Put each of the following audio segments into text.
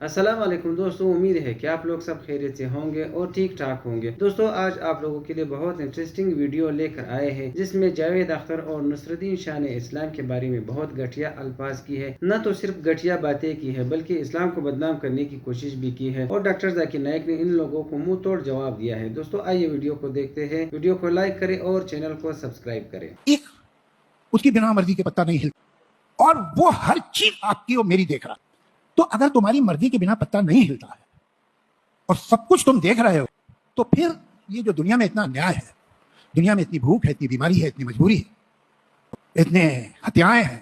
अस्सलाम वालेकुम दोस्तों, उम्मीद है कि आप लोग सब खैरियत से होंगे और ठीक ठाक होंगे। दोस्तों, आज आप लोगों के लिए बहुत इंटरेस्टिंग वीडियो लेकर आए हैं जिसमें जावेद अख्तर और नुसरतदीन शाह ने इस्लाम के बारे में बहुत घटिया अल्फाज की है। न तो सिर्फ घटिया बातें की है बल्कि इस्लाम को बदनाम करने की कोशिश भी की है और डॉक्टर जाकिर नाइक ने इन लोगों को मुंह तोड़ जवाब दिया है। दोस्तों, आइए वीडियो को देखते हैं। वीडियो को लाइक करें और चैनल को सब्सक्राइब करें। एक उसकी बिना मर्जी के पत्ता नहीं हिलता और वो हर चीज आपकी और मेरी देख रहा। तो अगर तुम्हारी मर्जी के बिना पत्ता नहीं हिलता है और सब कुछ तुम देख रहे हो, तो फिर ये जो दुनिया में इतना अन्याय है, दुनिया में इतनी भूख है, इतनी बीमारी है, इतनी मजबूरी है, इतने हत्याएं हैं,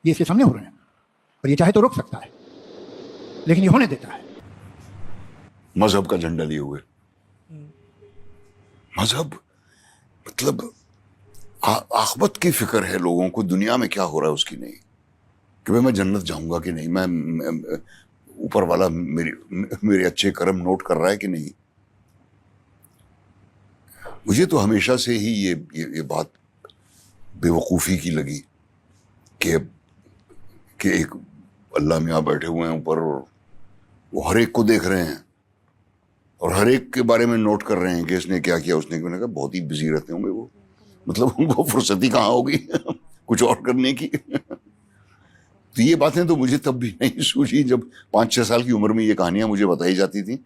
ये इसके सामने हो रहे हैं। और ये चाहे तो रोक सकता है, लेकिन ये होने देता है। मजहब का झंडा लिए हुए, मजहब मतलब आखिरत की फिक्र है लोगों को, दुनिया में क्या हो रहा है उसकी नहीं, कि भाई मैं जन्नत जाऊंगा कि नहीं, मैं ऊपर वाला मेरे अच्छे कर्म नोट कर रहा है कि नहीं। मुझे तो हमेशा से ही ये बात बेवकूफ़ी की लगी कि एक अल्लाह मियाँ बैठे हुए हैं ऊपर और वो हर एक को देख रहे हैं और हर एक के बारे में नोट कर रहे हैं कि इसने क्या किया, उसने क्या। मैंने कहा बहुत ही बिजी रहते होंगे वो, मतलब उनको फुर्सती कहाँ होगी कुछ और करने की। तो ये बातें तो मुझे तब भी नहीं सूझी जब 5-6 साल की उम्र में ये कहानियां मुझे बताई जाती थी।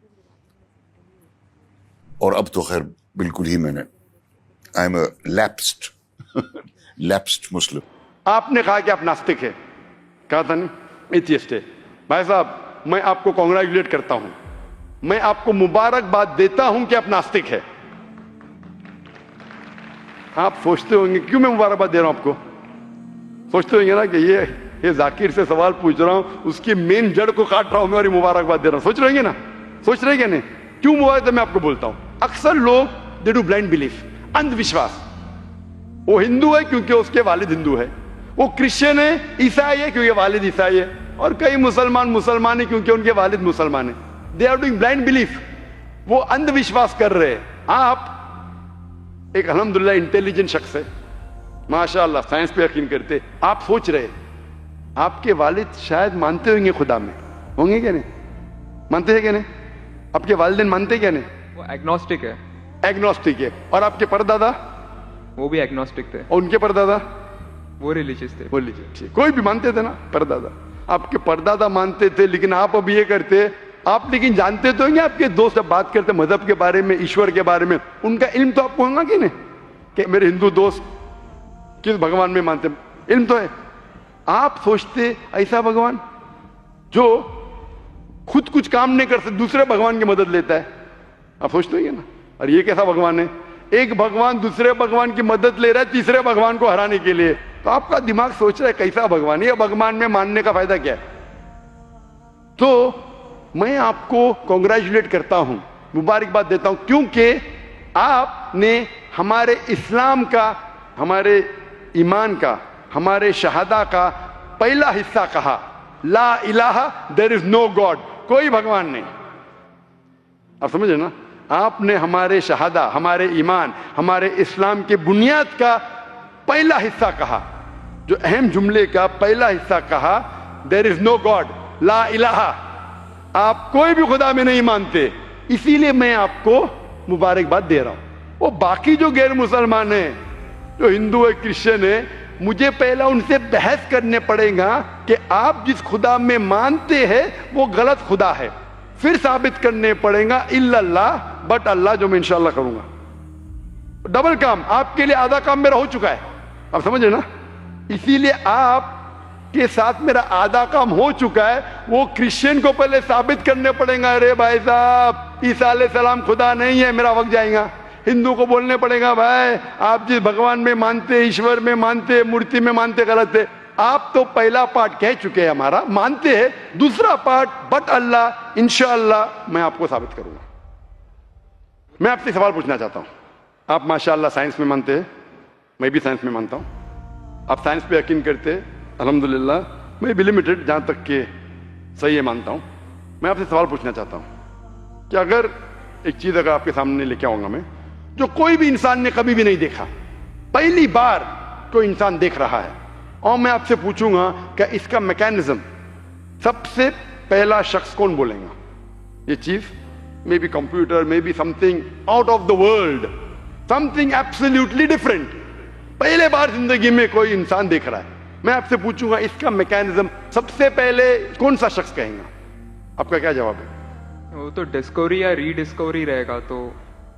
और अब तो खैर बिल्कुल ही मैंने आई एम लैप्स्ड मुस्लिम। आपने कहा कि आप नास्तिक है, कहा था नहीं, एथियस्ट है। भाई साहब, मैं आपको कॉन्ग्रेचुलेट करता हूं, मैं आपको मुबारकबाद देता हूं कि आप नास्तिक है। आप सोचते होंगे क्यों मैं मुबारकबाद दे रहा हूं आपको, सोचते होंगे ना कि ये जाकिर से सवाल पूछ रहा हूं, उसकी मेन जड़ को काट रहा हूं मैं और मुबारकबाद दे रहा हूं। सोच रहे ना, सोच रहे नहीं? क्यों मुबारक मैं आपको बोलता हूं। अक्सर लोग दे डू ब्लाइंड बिलीफ, अंधविश्वास। वो हिंदू है क्योंकि उसके वालिद हिंदू है, वो क्रिश्चियन है, ईसाई है क्योंकि वालिद ईसाई है, और कई मुसलमान है क्योंकि उनके वालिद मुसलमान है। They are doing blind belief, वो अंधविश्वास कर रहे हैं। आप एक अल्हम्दुलिल्लाह इंटेलिजेंट शख्स है, माशाअल्लाह, साइंस पे यकीन करते। आप सोच रहे आपके वालिद शायद मानते होंगे खुदा में, होंगे क्या नहीं, मानते हैं क्या नहीं? आपके वालिदैन मानते क्या नहीं? वो एग्नोस्टिक है। एग्नोस्टिक है। और आपके परदादा? वो भी एग्नोस्टिक थे। और उनके परदादा? वो रिलीजियस थे। वो रिलीजियस, कोई भी मानते थे ना परदादा। आपके परदादा मानते थे, लेकिन आप अब ये करते, आप लेकिन जानते तो होंगे, आपके दोस्त जब बात करते मजहब के बारे में, ईश्वर के बारे में, उनका इल्म तो आपको होगा कि नहीं, कि मेरे हिंदू दोस्त किस भगवान में मानते, इल्म तो है। आप सोचते ऐसा भगवान जो खुद कुछ काम नहीं कर सकते, दूसरे भगवान की मदद लेता है, आप सोचते होंगे ना। और ये कैसा भगवान है? एक भगवान दूसरे भगवान की मदद ले रहा है तीसरे भगवान को हराने के लिए। तो आपका दिमाग सोच रहा है कैसा भगवान है, ये भगवान में मानने का फायदा क्या है? तो मैं आपको कॉन्ग्रेचुलेट करता हूं, मुबारकबाद देता हूं, क्योंकि आपने हमारे इस्लाम का, हमारे ईमान का, हमारे शहादा का पहला हिस्सा कहा, ला इलाहा, देयर इज नो गॉड, कोई भगवान नहीं। आप समझे ना? आपने हमारे शहादा, हमारे ईमान, हमारे इस्लाम के बुनियाद का पहला हिस्सा कहा, जो अहम जुमले का पहला हिस्सा कहा, देयर इज नो गॉड, ला इलाहा, आप कोई भी खुदा में नहीं मानते। इसीलिए मैं आपको मुबारकबाद दे रहा हूं। वो बाकी जो गैर मुसलमान है, जो हिंदू है, क्रिश्चियन है, मुझे पहला उनसे बहस करने पड़ेगा कि आप जिस खुदा में मानते हैं वो गलत खुदा है, फिर साबित करने पड़ेगा इल्लल्लाह, बट अल्लाह, जो मैं इंशाअल्लाह करूंगा। डबल काम, आपके लिए आधा काम मेरा हो चुका है, आप समझे ना। इसीलिए आप के साथ मेरा आधा काम हो चुका है, वो क्रिश्चियन को पहले साबित करने पड़ेगा, अरे भाई साहब ईसा अलैहिस्सलाम खुदा नहीं है, मेरा वक्त जाएगा। हिंदू को बोलने पड़ेगा, भाई आप जिस भगवान में मानते, ईश्वर में मानते, मूर्ति में मानते, गलत है। आप तो पहला पार्ट कह चुके हैं हमारा, मानते हैं। दूसरा पार्ट बट अल्लाह, इंशाअल्लाह मैं आपको साबित करूंगा। मैं आपसे सवाल पूछना चाहता हूं। आप माशाअल्लाह साइंस में मानते हैं, मैं भी साइंस में मानता हूं। आप साइंस पे यकीन करते हैं, अल्हम्दुलिल्लाह, मैं भी लिमिटेड, जहां तक के सही है मानता हूं। मैं आपसे सवाल पूछना चाहता हूं कि अगर एक चीज अगर आपके सामने लेके आऊंगा मैं, जो कोई भी इंसान ने कभी भी नहीं देखा, पहली बार कोई इंसान देख रहा है, और मैं आपसे पूछूंगा कि इसका मैकेनिज्म, सबसे पहला शख्स कौन बोलेगा? ये चीज may be computer, may be something out of the world, something absolutely different. पहले बार जिंदगी में कोई इंसान देख रहा है। मैं आपसे पूछूंगा इसका मैकेनिज्म सबसे पहले कौन सा शख्स कहेगा? आपका क्या जवाब है? वो तो डिस्कवरी या रीडिस्कवरी रहेगा, तो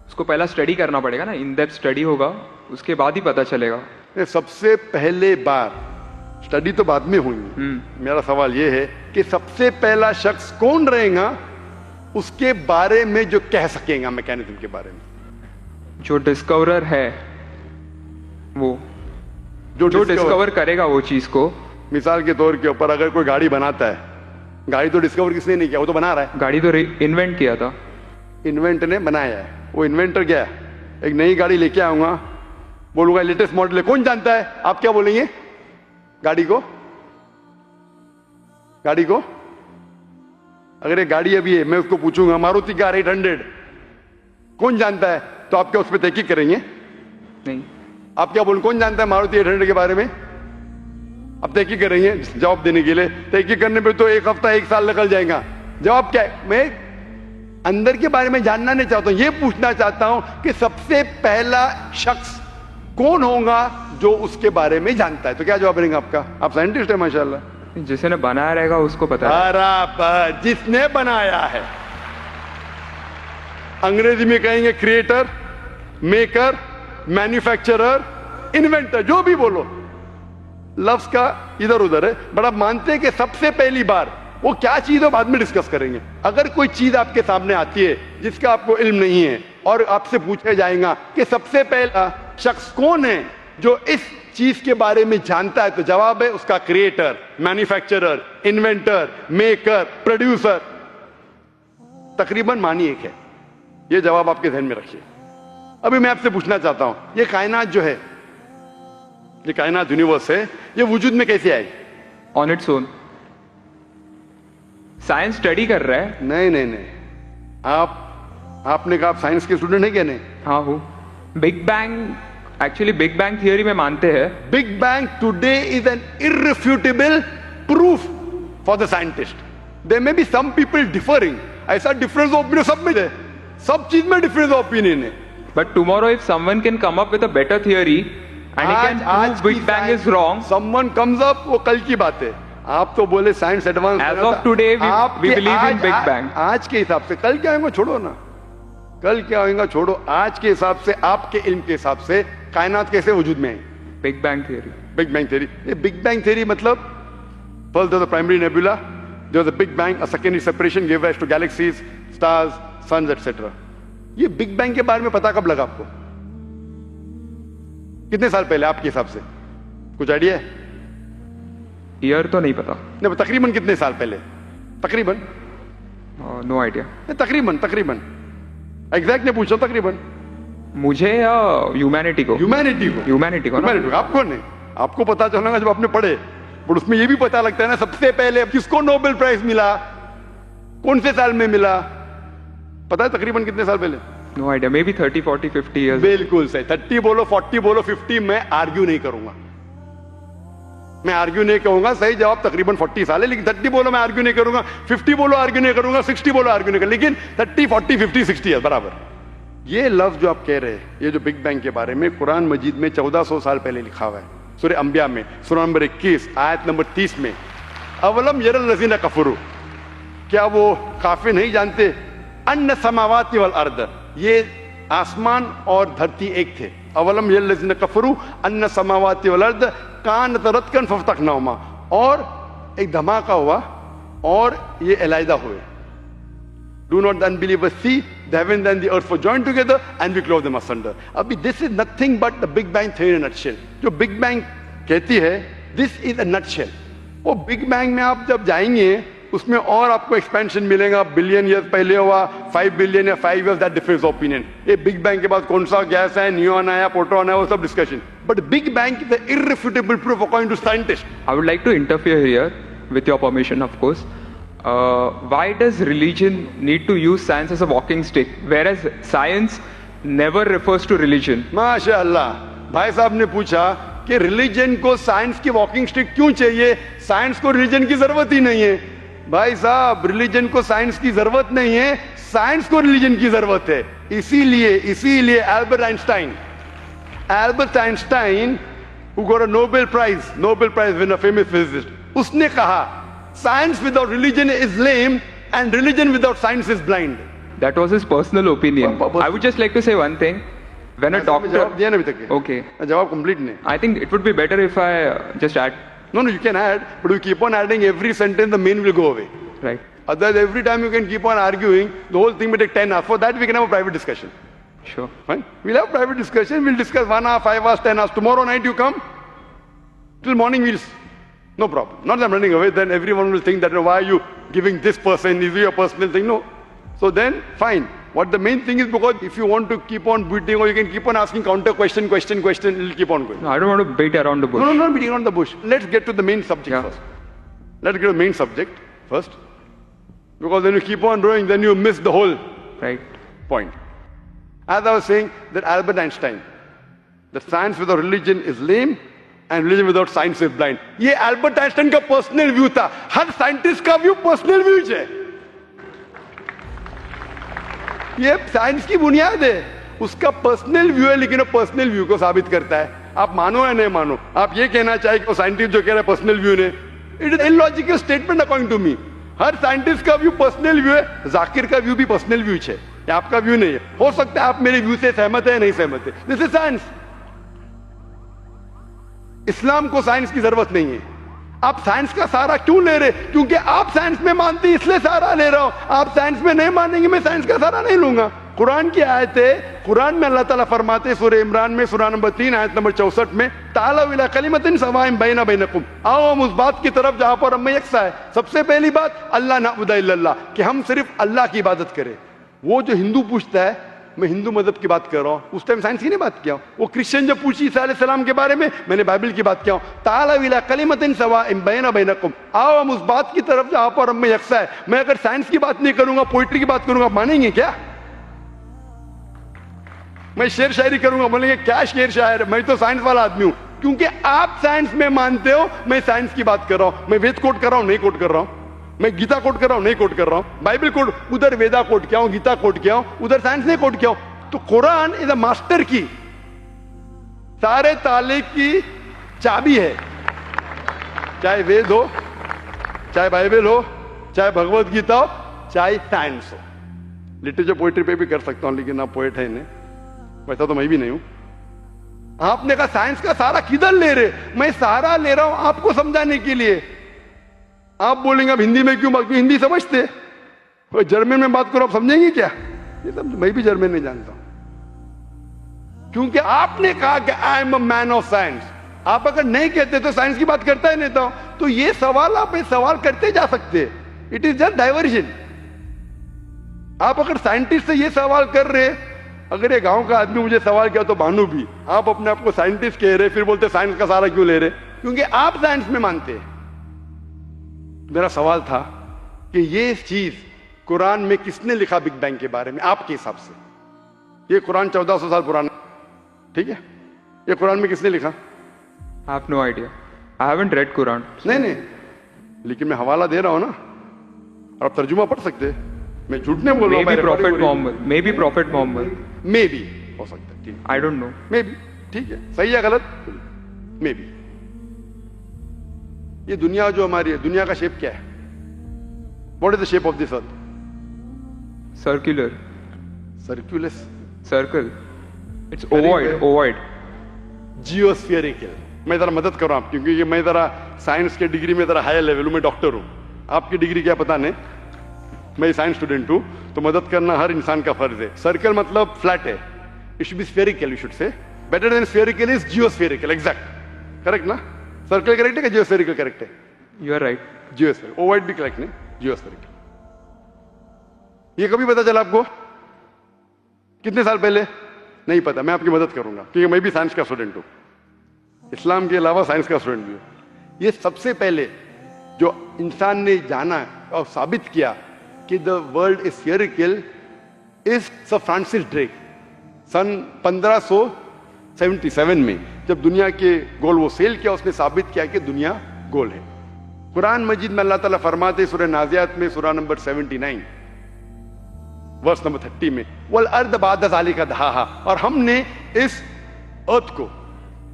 उसको पहला स्टडी करना पड़ेगा ना, इन डेप्थ स्टडी होगा, उसके बाद ही पता चलेगा। सबसे पहले बार स्टडी तो बाद में हुई। मेरा सवाल यह है कि सबसे पहला शख्स कौन रहेगा उसके बारे में जो कह सकेगा मैकेनिज्म के बारे में? जो डिस्कवरर है, वो जो डिस्कवर करेगा वो चीज को। मिसाल के तौर के ऊपर अगर कोई गाड़ी बनाता है, गाड़ी तो डिस्कवर किसने नहीं किया, वो तो बना रहा है। गाड़ी तो इन्वेंट किया था, इन्वेंट ने बनाया है। वो इन्वेंटर क्या है? एक नई गाड़ी लेके आऊंगा, बोलूंगा लेटेस्ट मॉडल है, कौन जानता है? आप क्या बोलेंगे? गाड़ी को अगर एक गाड़ी अभी है, मैं उसको पूछूंगा मारुति कार 800 कौन जानता है, तो आप क्या उस पर तहकीक करेंगे? नहीं। आप क्या बोल, कौन जानता है मारुति 800 के बारे में? अब तहकीक करेंगे जवाब देने के लिए। तहकीक करने पे तो एक हफ्ता 1 साल निकल जाएगा। जवाब क्या है? मैं अंदर के बारे में जानना नहीं चाहता हूं, ये पूछना चाहता हूं कि सबसे पहला शख्स कौन होगा जो उसके बारे में जानता है। तो क्या जवाब रहेगा आपका? आप साइंटिस्ट है माशाल्लाह। जिसने बनाया रहेगा उसको पता है। बराबर, जिसने बनाया है। अंग्रेजी में कहेंगे क्रिएटर, मेकर, मैन्युफैक्चरर, इन्वेंटर, जो भी बोलो, लफ्ज का इधर उधर है, बट आप मानते हैं कि सबसे पहली बार वो क्या चीज है बाद में डिस्कस करेंगे। अगर कोई चीज आपके सामने आती है जिसका आपको इल्म नहीं है और आपसे पूछा जाएगा कि सबसे पहला शख्स कौन है जो इस चीज के बारे में जानता है, तो जवाब है उसका creator, manufacturer, inventor, maker, producer. तकरीबन मानी एक है। यह जवाब आपके ध्यान में रखिए। अभी मैं आपसे पूछना चाहता हूं, यह कायनात जो है, ये कायनात यूनिवर्स है, ये वजूद में कैसे आई? On its own. Science study कर रहा है। नहीं, आपने कहा आप साइंस के स्टूडेंट है क्या? नहीं। हाँ हूँ। Big Bang, actually Big bang theory में मानते हैं। Big Bang today is an irrefutable proof for the scientist. There may be some people differing, ऐसा डिफरेंस ऑफ ओपिनियन सब में है, सब चीज में डिफरेंस ऑफ ओपिनियन है। But tomorrow if someone can come up with a better theory and he can prove Big bang is wrong, someone comes up, वो कल की बात है। आप तो बोले science advance, age of today we believe in big bang. आज के हिसाब से, कल क्या होगा छोड़ो ना, कल क्या होगा छोड़ो, आज के हिसाब से, आपके इल्म के हिसाब से कायनात कैसे वजूद में आई? Big bang theory. Big bang theory. ये बिग बैंग थियरी मतलब first there was the primary nebula, there was a big bang, a secondary separation give rise to galaxies, stars, suns etcetera. ये बिग बैंग के बारे में पता कब लगा आपको? कितने साल पहले आपके हिसाब से? कुछ आइडिया है? ईयर तो नहीं पता। नहीं, तकरीबन कितने साल पहले? तकरीबन नो आइडिया। तकरीबन एग्जैक्ट नहीं पूछो, तकरीबन। मुझे या ह्यूमैनिटी को? ह्यूमैनिटी को। आपको नहीं, आपको पता चलेगा जब आपने पढ़े, पर उसमें यह भी पता लगता है ना सबसे पहले किसको नोबेल प्राइज मिला, कौन से साल में मिला, पता है तकरीबन कितने साल पहले? No idea, maybe 30, 40, 50 years. बिल्कुल सही। 30 बोलो, 40 बोलो, 50, मैं आर्ग्यू नहीं करूंगा, मैं आर्ग्यू नहीं कहूंगा। सही जवाब तकरीबन 40 साल है, लेकिन 30 बोलो मैं आर्ग्यू नहीं करूंगा, 50 बोलो आर्ग्यू नहीं करूंगा, 60 बोलो आर्ग्यू नहीं करूंगा, लेकिन 30, 40, 50, 60 ईयर बराबर। ये लफ्ज जो आप कह रहे हैं, ये जो बिग बैंग के बारे में कुरान मजीद में 1400 साल पहले लिखा हुआ है, सूरह अंबिया में, सूरह नंबर 21 आयत नंबर 30 में, अवलम यरल लज़ीना कफरू, क्या वो काफिर नहीं जानते, अन्न समावाति वल अर्द, ये आसमान और धरती एक थे। अवलम यरल लज़ीना कफरू अन्न समावाति वल अर्द कान तरतकन फफ्तकनाहुमा, और एक धमाका हुआ और ये अलहदा हुए। Do not the unbelievers see the heavens and the earth were joined together and we clove them asunder. अभी this is nothing but the Big Bang theory in a nutshell. जो Big Bang कहती है, this is a nutshell. वो Big Bang में आप जब जाएंगे उसमें और आपको एक्सपेंशन मिलेगा, बिलियन ईयर्स पहले हुआ, 5 बिलियन या 5 ईयर्स, दैट डिफरेंस ओपिनियन। ये बिग बैंग के बाद कौन सा गैस है, नियॉन आया, प्रोटॉन है, वो सब discussion, but big bang is the irrefutable proof according to scientist. I would like to interfere here with your permission, of course. Why does religion need to use science as a walking stick, whereas science never refers to religion? माशाअल्लाह, भाई साहब ने पूछा कि religion को science की walking stick क्यों चाहिए, साइंस को रिलीजन की जरूरत ही नहीं है। भाई साहब रिलीजन को साइंस की जरूरत नहीं है, साइंस को रिलीजन की जरूरत है। इसीलिए Albert Einstein who got a Nobel Prize winner, famous physicist, उसने कहा science without religion is lame and religion without science is blind. That was his personal opinion. I would just like to say one thing. When a doctor... जवाब दिया ना अभी तक? Okay. जवाब complete नहीं. I think it would be better if I just add. No, you can add, but you keep on adding every sentence, the main will go away. Right. Otherwise, every time you can keep on arguing, the whole thing may take 10 hours. For that, we can have a private discussion. Sure. Fine? We'll have private discussion. We'll discuss 1 hour, 5 hours, 10 hours. Tomorrow night you come. Till morning no problem. Not that I'm running away. Then everyone will think that why are you giving this person? Is it your personal thing? No. So then, fine. What the main thing is, because if you want to keep on beating, or you can keep on asking counter question, it'll keep on going. No, I don't want to beat around the bush. No, not beating around the bush. Let's get to the main subject first. Let's get to the main subject first. Because when you keep on growing, then you miss the whole point. As I was saying, that Albert Einstein, that science without religion is lame and religion without science is blind. ये Albert Einstein का personal view था. हर scientist का view personal view है. ये science की बुनियाद है. उसका पर्सनल व्यू है, लेकिन वो पर्सनल व्यू को साबित करता है. आप मानो या नहीं मानो, आप ये कहना चाहे कि साइंटिस्ट जो कह रहा है पर्सनल व्यू ने, it is illogical statement according to me. हर साइंटिस्ट का व्यू पर्सनल व्यू है. जाकिर का व्यू भी पर्सनल व्यू है, आपका व्यू नहीं है. हो सकता है आप मेरे व्यू से सहमत है, नहीं सहमत है. This is science. इस्लाम को साइंस की जरूरत नहीं है. आप साइंस का सहारा क्यों ले रहे? क्योंकि आप साइंस में मानते हैं, इसलिए सहारा ले रहा हूं. आप साइंस में नहीं मानेंगे, मैं साइंस का सहारा नहीं लूंगा. कुरान की आयत है, कुरान में अल्लाह ताला फरमाते हैं, सूरह इमरान में सूरह नंबर 3 आयत नंबर 64 में, ताला इला कलिमतिन सवाइन बैना बैनकुम, आओ हम उस बात की तरफ जहां पर हम में यकसा है. सबसे पहली बात, अल्लाह नअबुदा इल्लल्लाह, कि हम सिर्फ अल्लाह की इबादत करें. वो जो हिंदू पूछता है, मैं हिंदू मजहब की बात कर रहा हूं, उस टाइम साइंस की नहीं बात किया. वो क्रिश्चियन जो पूछी ईसा अलैहिस्सलाम के बारे में, मैंने बाइबल की बात किया. ताला इला कलिमतिन सवाइन बैना बैनकुम, आओ हम उस बात की तरफ जहां पर हम में यकसा है. मैं अगर साइंस की बात नहीं करूंगा, पोइट्री की बात करूंगा, मानेंगे क्या? मैं शेर शायरी करूंगा, बोलेंगे क्या शेर शायर? मैं तो साइंस वाला आदमी हूं. क्योंकि आप साइंस में मानते हो, मैं साइंस की बात कर रहा हूं. मैं वेद कोट कर रहा हूं, नहीं कोट कर रहा हूं. मैं गीता कोट कर रहा हूं, नहीं कोट कर रहा हूं. बाइबल कोट, उधर वेदा कोट किया हूं, गीता कोट किया हूं, उधर साइंस नहीं कोट किया हूं. तो कुरान इज अ मास्टर की, सारे ताले की चाबी है. चाहे वेद हो, चाहे बाइबल हो, चाहे भगवत गीता हो, चाहे साइंस हो. लिटरेचर पोएट्री पे भी कर सकता हूं, लेकिन आप पोएट है नहीं, वैसा तो मैं भी नहीं हूं. आपने कहा साइंस का सहारा किधर ले रहे? मैं सहारा ले रहा हूं आपको समझाने के लिए. आप बोलेंगे अब हिंदी में क्यों बात? हिंदी समझते, जर्मन में बात करो, आप समझेंगे क्या? ये सब मैं भी जर्मन नहीं जानता हूं. क्योंकि आपने कहा कि I am a man of science. आप अगर नहीं कहते तो साइंस की बात करता ही नहीं था. तो ये सवाल आप सवाल करते जा सकते. It is just diversion. आप अगर साइंटिस्ट से ये सवाल कर रहे, अगर ये गांव का आदमी मुझे सवाल किया तो भानु भी, आप अपने आप को साइंटिस्ट कह रहे, फिर बोलते साइंस का सहारा क्यों ले रहे? क्योंकि आप साइंस में मानते हैं. मेरा सवाल था कि ये चीज कुरान में किसने लिखा बिग बैंग के बारे में आपके हिसाब से? ये कुरान 1400 साल पुराना, ठीक है? ये कुरान में किसने लिखा? I have no idea. I haven't read Quran. नहीं, लेकिन मैं हवाला दे रहा हूं ना, और आप तर्जुमा पढ़ सकते हैं. मैं झूठ नहीं बोल रहा हूं. Maybe Prophet Muhammad. Maybe हो सकता है. ठीक, I don't know. Maybe, ठीक है. सही है गलत? Maybe. ये दुनिया जो हमारी है, दुनिया का शेप क्या है? What is the shape of this earth? Circular. Circulus. Circle. It's ovoid. Geospherical. मैं जरा मदद कर रहा हूं, क्योंकि ये मैं जरा साइंस के डिग्री में जरा हायर लेवल हूं. मैं डॉक्टर हूं. आपकी डिग्री क्या पता नहीं, मैं साइंस स्टूडेंट हूं, तो मदद करना हर इंसान का फर्ज है. सर्कल मतलब फ्लैट है. It should be spherical, you should say. Better than spherical is geospherical. Exact, correct ना? सर्कल करेक्ट है कि जियोस्फेरिकल करेक्ट है? You are right. Geospherical. Ovoid भी करेक्ट नहीं, जियोस्फेरिकल. ये कभी पता चला आपको? कितने साल पहले? नहीं पता. मैं आपकी मदद करूंगा, क्योंकि मैं भी साइंस का स्टूडेंट हूं, इस्लाम के अलावा साइंस का स्टूडेंट भी हूं. ये सबसे पहले जो इंसान ने जाना और साबित किया कि the world is spherical is sir Francis Drake. सन 1577 में जब दुनिया के गोल वो सेल किया, उसने साबित किया कि दुनिया गोल है. कुरान मजीद में अल्लाह ताला फरमाते सूरह नाज़ियात में सूरह नंबर 79 वर्स नंबर 30 में वल अर्द बाद ज़ालिका दहाहा, और हमने इस अर्थ को,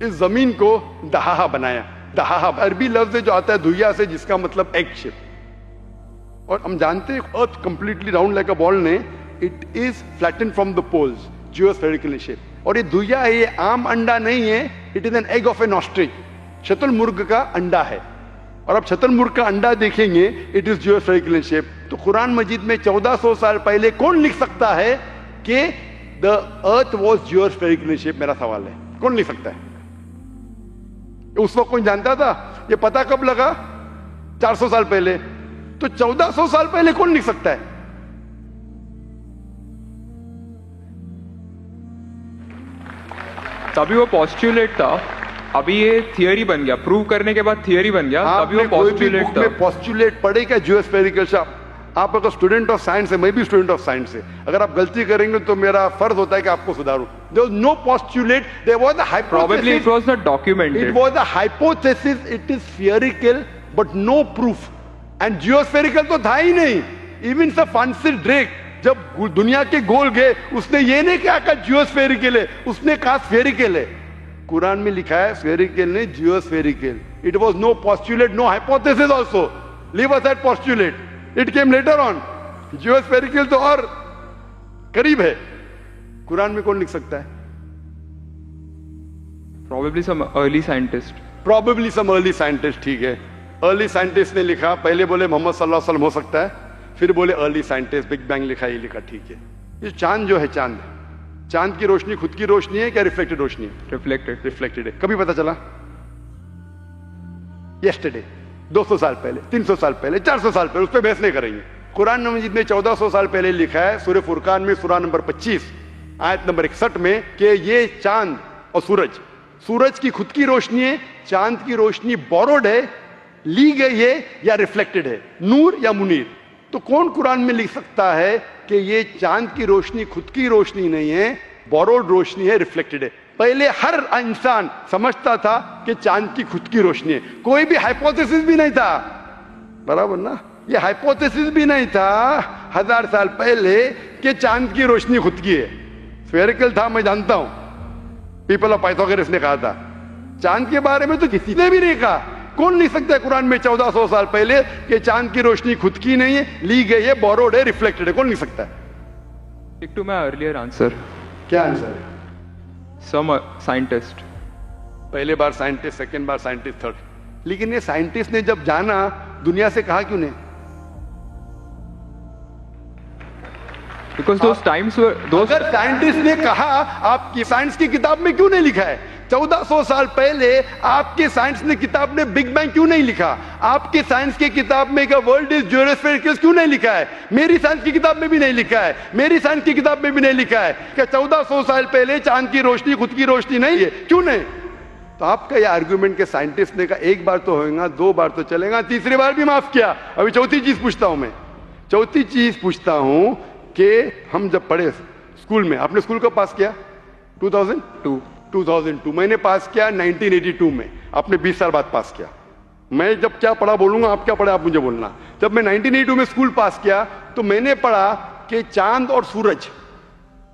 इस जमीन को दहाहा बनाया। दहाहा अरबी लफ्ज जो आता है दुहिया से, जिसका मतलब एग शेप। और हम जानते हैं earth completely round like a ball ने, it is flattened from the poles, geospherical shape. और ये दुहिया है, ये आम अंडा नहीं है, it is an egg of an ostrich, शतुरमुर्ग का अंडा है। और अब शतुरमुर्ग का अंडा देखेंगे, इट इज जियोस्फेरिकल शेप। तो कुरान मजीद में 1400 साल पहले कौन लिख सकता है कि द अर्थ वॉज जियोस्फेरिकल शेप? मेरा सवाल है, कौन लिख सकता है? उस वक्त कौन जानता था? ये पता कब लगा? 400 साल पहले। तो 1400 साल पहले कौन लिख सकता है? तभी वो पॉस्टुलेट था, अभी ये थियरी बन गया, प्रूव करने के बाद थियरी बन गया, तभी वो पॉस्टुलेट था। पॉस्टुलेट पढ़े क्या जियोस्फेरिकल शेप? आप अगर स्टूडेंट ऑफ साइंस है, मैं भी स्टूडेंट ऑफ साइंस है, अगर आप गलती करेंगे तो मेरा फर्ज होता है कि आपको सुधारूं। There was no postulate, there was a hypothesis, probably it was not documented, it was a hypothesis, it is theoretical but no proof. And geospherical तो था ही नहीं। इवन सर फ्रांसिस ड्रेक जब दुनिया के गोल गए, उसने ये नहीं कहा कि जियोस्फेरिकल है, उसने कहा स्फेरिकल है। कुरान में लिखा है स्फेरिकल नहीं, geospherical. It was no postulate, no hypothesis also. Leave aside postulate, it came later on. Geospherical तो और करीब है। कुरान में कौन लिख सकता है? Probably some early scientist, probably some early scientist. ठीक है, अर्ली साइंटिस्ट ने लिखा। पहले बोले मोहम्मद सल्लल्लाहु अलैहि वसल्लम हो सकता है, फिर बोले अर्ली साइंटिस्ट, बिग बैंग लिखा, ये लिखा। ठीक है, ये चांद जो है, चांद की रोशनी खुद की रोशनी है क्या रिफ्लेक्टेड रोशनी है? रिफ्लेक्टेड। रिफ्लेक्टेड है। कभी पता चला? यस्टरडे, 200 साल पहले, 300 साल पहले, 400 साल पहले। उस पर बहस नहीं करेंगे। कुरान मजीद में 1400 साल पहले लिखा है सूरह फुरकान में सूरह नंबर 25 आयत नंबर 61 में कि ये चांद और सूरज की खुद की रोशनी है, चांद की रोशनी बोरोड है, ली गई है या रिफ्लेक्टेड है, नूर या मुनीर। तो कौन कुरान में लिख सकता है कि ये चांद की रोशनी खुद की रोशनी नहीं है, बोरोड रोशनी है, रिफ्लेक्टेड है? पहले हर इंसान समझता था कि चांद की खुद की रोशनी है। कोई भी हाइपोथेसिस भी नहीं था, बराबर ना? ये हाइपोथेसिस भी नहीं था 1000 साल पहले कि चांद की रोशनी खुद की है। स्फेरिकल था, मैं जानता हूं, पीपल ऑफ पाइथागोरस ने कहा था। चांद के बारे में तो किसी ने भी नहीं कहा। कौन लिख सकता है कुरान में 1400 साल पहले कि चांद की रोशनी खुद की नहीं है, ली गई है, बोरोड है, रिफ्लेक्टेड है? कौन लिख सकता है? Stick to my earlier answer. क्या आंसर है? Some scientist. पहले बार साइंटिस्ट, सेकेंड बार साइंटिस्ट, थर्ड। लेकिन ये साइंटिस्ट ने जब जाना, दुनिया से कहा क्यों नहीं? Because those times were those. अगर साइंटिस्ट ने कहा, आपकी साइंस की किताब में क्यों नहीं लिखा है? 1400 साल पहले आपके साइंस ने किताब में बिग बैंग क्यों नहीं लिखा? आपके साइंस की किताब में वर्ल्ड इज जियोस्फेरिकल क्यों नहीं लिखा है? मेरी साइंस की किताब में भी नहीं लिखा है, मेरी साइंस की किताब में भी नहीं लिखा है कि 1400 साल पहले चांद की रोशनी खुद की रोशनी नहीं है। क्यों नहीं? तो आपका यह आर्ग्यूमेंट के साइंटिस्ट ने कहा एक बार तो होगा, 2 बार तो चलेगा, तीसरी बार भी माफ किया। अभी चौथी चीज पूछता हूं मैं, चौथी चीज पूछता हूं कि हम जब पढ़े स्कूल में, आपने स्कूल कब पास किया? 2002। मैंने पास किया 1982 में, आपने 20 साल बाद पास किया। मैं जब क्या पढ़ा बोलूंगा, आप क्या पढ़ा आप मुझे बोलना। जब मैं 1982 में स्कूल पास किया तो मैंने पढ़ा कि चांद और सूरज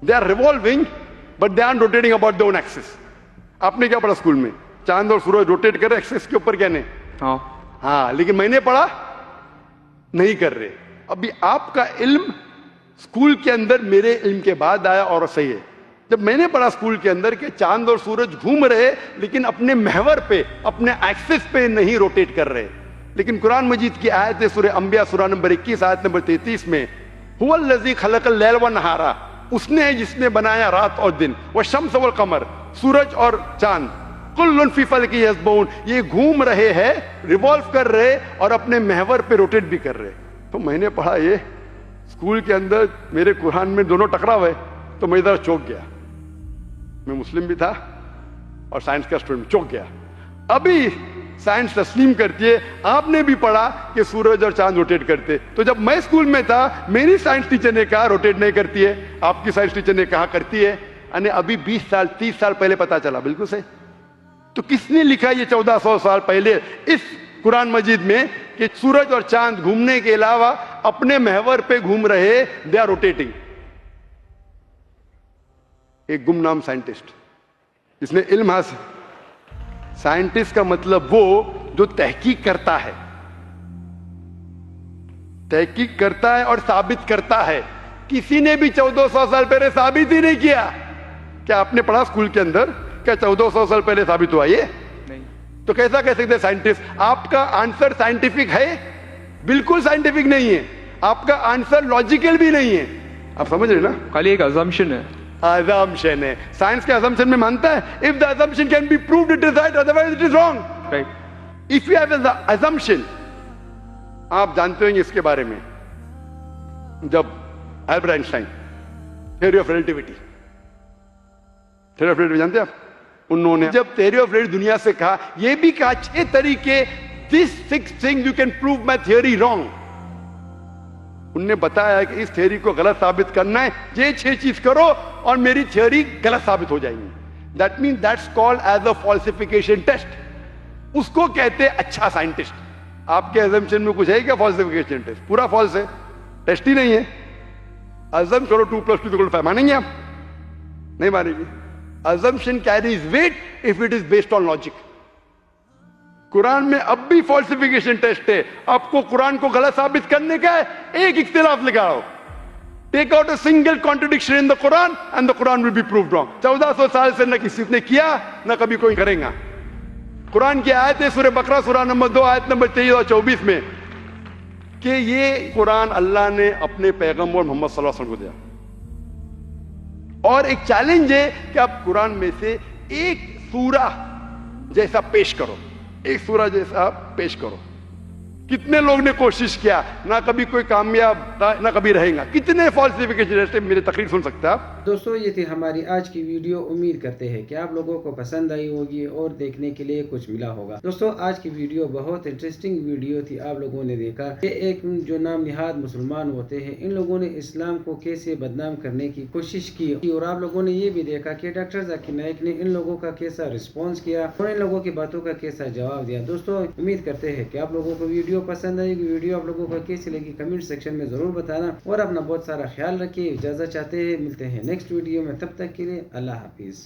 they are revolving but they are rotating about their own axis. आपने क्या पढ़ा स्कूल में? चांद और सूरज रोटेट कर रहे एक्सिस के ऊपर, क्या नहीं? हाँ, लेकिन मैंने पढ़ा नहीं कर रहे। अभी आपका इल्म स्कूल के अंदर मेरे इल्म के बाद आया और सही है। जब मैंने पढ़ा स्कूल के अंदर कि चांद और सूरज घूम रहे लेकिन अपने महवर पे, अपने एक्सिस पे नहीं रोटेट कर रहे। लेकिन कुरान मजीद की आयत है सूरह अंबिया सूरह नंबर 21 आयत नंबर 33 में, हुवल्लज़ी खलक़ल लैल व नहारा, उसने है जिसने बनाया रात और दिन, व शम्स वल कमर, सूरज और चांद, कुल्लुन फी फ़ल्किन यस्बहून, ये घूम रहे हैं, रिवॉल्व कर रहे और अपने महवर पे रोटेट भी कर रहे। तो मैंने पढ़ा ये स्कूल के अंदर, मेरे कुरान में दोनों टकराव है, तो मैं इधर चौंक गया। मैं मुस्लिम भी था और साइंस का स्टूडेंट, चौंक गया। अभी साइंस तस्लीम करती है, आपने भी पढ़ा कि सूरज और चांद रोटेट करते। तो जब मैं स्कूल में था मेरी साइंस टीचर ने कहा रोटेट नहीं करती है, आपकी साइंस टीचर ने कहा करती है। अने अभी 20 साल 30 साल पहले पता चला, बिल्कुल सही। तो किसने लिखा ये 1400 साल पहले? इस कुरान मजीद में कि सूरज और चांद घूमने के अलावा अपने महवर पे घूम रहे, दे आर रोटेटिंग। एक गुमनाम साइंटिस्ट जिसने इल्म हासिल, साइंटिस्ट का मतलब वो जो तहकीक करता है, तहकीक करता है और साबित करता है। किसी ने भी 1400 साल पहले साबित ही नहीं किया। क्या आपने पढ़ा स्कूल के अंदर क्या 1400 साल पहले साबित हुआ ये? नहीं। तो कैसा कह सकते साइंटिस्ट? आपका आंसर साइंटिफिक है? बिल्कुल साइंटिफिक नहीं है। आपका आंसर लॉजिकल भी नहीं है। आप समझ रहे ना? खाली एक assumption है। assumption है। साइंस के assumption में मानता है if the assumption can be proved it is right, otherwise it is wrong. Right. If you have an assumption, आप जानते होंगे इसके बारे में, जब Albert Einstein theory of relativity, theory of relativity जानते हैं आप? उन्होंने जब थ्योरी ऑफ रिलेटिविटी दुनिया से कहा, यह भी कहा 6 तरीके, this 6 things you can prove my theory wrong. उनने बताया कि इस थ्योरी को गलत साबित करना है, ये 6 चीज करो और मेरी थ्योरी गलत साबित हो जाएगी। That mean that's called as a falsification test. उसको कहते हैं अच्छा साइंटिस्ट। आपके अजम्पशन में कुछ है क्या फॉल्सिफिकेशन टेस्ट? पूरा फॉल्स है, टेस्ट ही नहीं है। अजम करो 2 + 2 = 5, मानेंगे आप? नहीं मानेंगे। assumption carries weight if it is based on logic. Quran में अब भी फॉल्सिफिकेशन टेस्ट है। आपको कुरान को गलत साबित करने का है, एक इख्तिलाफ लगाओ, take out a single contradiction in the Quran and the Quran will be proved wrong. 1400 साल से न किसी ने किया, न कभी कोई करेगा। कुरान की आयत है सूरह बकरा सूरह नंबर 2 आयत नंबर 23 और 24 में कि ये कुरान अल्लाह ने अपने पैगंबर मोहम्मद सल्लल्लाहु अलैहि वसल्लम को दिया। और एक चैलेंज है कि आप कुरान में से एक सूरा जैसा पेश करो, एक सूरा जैसा पेश करो। कितने लोग ने कोशिश किया, ना कभी कोई कामयाब ना कभी रहेगा। कितने फॉल्सिफिकेशन जैसे मेरे तकरीर सुन सकते हैं आप। दोस्तों ये थी हमारी आज की वीडियो। उम्मीद करते हैं कि आप लोगों को पसंद आई होगी और देखने के लिए कुछ मिला होगा। दोस्तों आज की वीडियो बहुत इंटरेस्टिंग वीडियो थी। आप लोगों ने देखा कि एक जो नाम निहाद मुसलमान होते हैं, इन लोगों ने इस्लाम को कैसे बदनाम करने की कोशिश की, और आप लोगों ने ये भी देखा कि डॉक्टर जाकिर नाइक ने इन लोगों का कैसा रिस्पॉन्स किया और इन लोगों की बातों का कैसा जवाब दिया। दोस्तों उम्मीद करते हैं कि आप लोगों को वीडियो पसंद आएगी। वीडियो आप लोगों को कैसी लगी कमेंट सेक्शन में जरूर बताना और अपना बहुत सारा ख्याल रखिए। इजाजत चाहते हैं, मिलते हैं नेक्स्ट वीडियो में। तब तक के लिए अल्लाह हाफिज।